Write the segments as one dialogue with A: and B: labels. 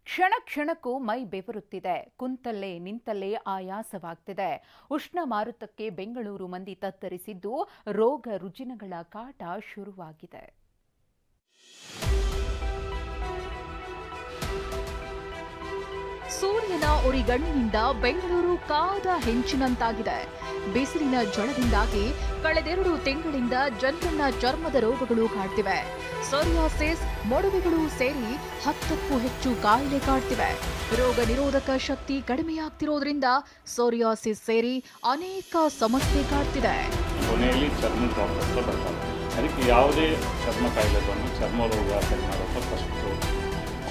A: ಕ್ಷಣ ಕ್ಷಣಕ್ಕೂ ಮೈ ಬೆವರುತ್ತಿದೆ. ಕುಂತಲ್ಲೇ ನಿಂತಲ್ಲೇ ಆಯಾಸವಾಗ್ತಿದೆ. ಉಷ್ಣ ಮಾರುತಕ್ಕೆ ಬೆಂಗಳೂರು ಮಂದಿ ತತ್ತರಿಸಿದ್ದು ರೋಗ ರುಜಿನಗಳ ಕಾಟ ಶುರುವಾಗಿದೆ. ಸೂರ್ಯನ ಉರಿಗಣ್ಣಿನಿಂದ ಬೆಂಗಳೂರು ಕಾದ ಹೆಂಚಿನಂತಾಗಿದೆ. ಬಿಸಿಲಿನ ಝಳದಿಂದಾಗಿ ಕಳೆದೆರಡು ತಿಂಗಳಿಂದ ಜನರನ್ನ ಚರ್ಮದ ರೋಗಗಳು ಕಾಡ್ತಿವೆ. ಸೋರಿಯಾಸಿಸ್, ಮೊಡವೆಗಳು ಸೇರಿ 10ಕ್ಕೂ ಹೆಚ್ಚು ಕಾಯಿಲೆ ಕಾಡ್ತಿವೆ. ರೋಗ ನಿರೋಧಕ ಶಕ್ತಿ ಕಡಿಮೆಯಾಗ್ತಿರೋದ್ರಿಂದ ಸೋರಿಯಾಸಿಸ್ ಸೇರಿ ಅನೇಕ ಸಮಸ್ಯೆ ಕಾಡ್ತಿದೆ.
B: ಕೊನೆಯಲ್ಲಿ ಚರ್ಮ ಡಾಕ್ಟರ್ ಬರ್ತಾರೆ. ಅದಕ್ಕೆ ಯಾವುದೇ ಚರ್ಮ ಕಾಯಿಲೆ ಬಂದು ಚರ್ಮ ರೋಗ ಸರಿ ಮಾಡೋಕ್ಕೆ ಫಸ್ಟ್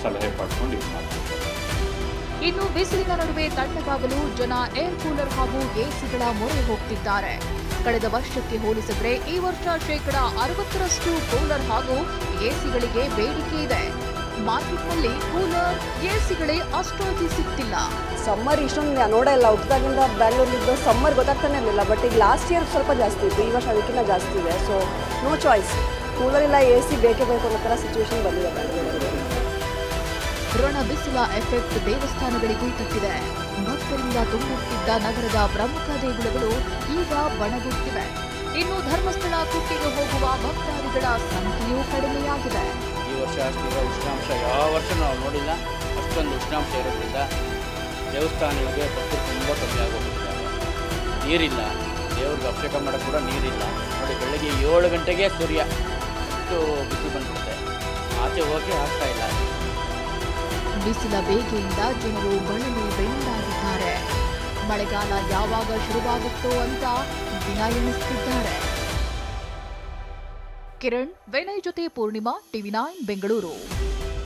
B: ಸಲಹೆ ಪಡ್ಕೊಂಡು ಇದು ಮಾಡ್ತಾರೆ.
A: ಇನ್ನು ಬಿಸಿಲಿನ ನಡುವೆ ತಣ್ಣಗಾಗಲು ಜನ ಏರ್ ಕೂಲರ್ ಹಾಗೂ ಎಸಿಗಳ ಮೊರೆ ಹೋಗ್ತಿದ್ದಾರೆ. ಕಳೆದ ವರ್ಷಕ್ಕೆ ಹೋಲಿಸಿದ್ರೆ ಈ ವರ್ಷ ಶೇಕಡ 60ರಷ್ಟು ಕೂಲರ್ ಹಾಗೂ ಎಸಿಗಳಿಗೆ ಬೇಡಿಕೆ ಇದೆ. ಮಾರ್ಕೆಟ್ನಲ್ಲಿ ಕೂಲರ್, ಎಸಿಗಳೇ ಅಷ್ಟಾಗಿ ಸಿಗ್ತಿಲ್ಲ.
C: ಸಮ್ಮರ್ ಇಷ್ಟೊಂದು ನೋಡೇ ಇಲ್ಲ. ಹುಟ್ಟಿದಾಗಿಂದ ಬ್ಯಾಂಗ್ಳೂರ್ಲಿದ್ದು ಸಮ್ಮರ್ ಗೊತ್ತಾಗ್ತಾನೆ ಇರಲಿಲ್ಲ. ಬಟ್ ಈಗ ಲಾಸ್ಟ್ ಇಯರ್ ಸ್ವಲ್ಪ ಜಾಸ್ತಿ ಇತ್ತು, ಈ ವರ್ಷ ಅದಕ್ಕಿಂತ ಜಾಸ್ತಿ ಇದೆ. ಸೊ ನೋ ಚಾಯ್ಸ್, ಕೂಲರ್ ಇಲ್ಲ ಎಸಿ ಬೇಕೇ ಬೇಕು ಅನ್ನೋ ಥರ ಸಿಚುವೇಶನ್ ಬಂದಿದೆ ಬ್ಯಾಂಗ್ಳೂರಲ್ಲಿ.
A: ರಣ ಬಿಸಿಲ ಎಫೆಕ್ಟ್ ದೇವಸ್ಥಾನಗಳಿಗೂ ತಟ್ಟಿದೆ. ಭಕ್ತರಿಂದ ತುಂಬುತ್ತಿದ್ದ ನಗರದ ಪ್ರಮುಖ ದೇಗುಲಗಳು ಈಗ ಬಣಗುತ್ತಿವೆ. ಇನ್ನು ಧರ್ಮಸ್ಥಳ ಕುಕ್ಕೆಗೆ ಹೋಗುವ ಭಕ್ತಾದಿಗಳ ಸಂಖ್ಯೆಯೂ ಕಡಿಮೆಯಾಗಿದೆ.
D: ಈ ವರ್ಷ ಅಷ್ಟಿರೋ ಉಷ್ಣಾಂಶ ಯಾವ ವರ್ಷ ನಾವು ನೋಡಿಲ್ಲ. ಅಷ್ಟೊಂದು ಉಷ್ಣಾಂಶ ಇರೋದ್ರಿಂದ ದೇವಸ್ಥಾನಗಳಿಗೆ ಭಕ್ತರು ತುಂಬ ಕಮ್ಮಿ ಆಗೋಗ್ತಿದ್ದಾರೆ. ನೀರಿಲ್ಲ, ದೇವ್ರಿಗೆ ಅಭಿಷೇಕ ಮಾಡೋಕ್ಕೆ ಕೂಡ ನೀರಿಲ್ಲ. ನೋಡಿ, ಬೆಳಗ್ಗೆ 7 ಗಂಟೆಗೆ ಸೂರ್ಯ ಅಷ್ಟು ಬಿಸಿ ಬಂದ್ಬಿಡುತ್ತೆ, ಆಚೆ ಹೋಗಿ ಆಗ್ತಾ ಇಲ್ಲ.
A: ಬಿಸಿಲ ಬೇಗೆಯಿಂದ ಜನರು ಬಳಲು ಬೆಂದಾಗಿದ್ದಾರೆ. ಮಳೆಗಾಲ ಯಾವಾಗ ಶುರುವಾಗುತ್ತೋ ಅಂತ ದಿನ ಎಣಿಸುತ್ತಿದ್ದಾರೆ. ಕಿರಣ್, ವಿನಯ್ ಜೊತೆ ಪೂರ್ಣಿಮಾ, TV9 ಬೆಂಗಳೂರು.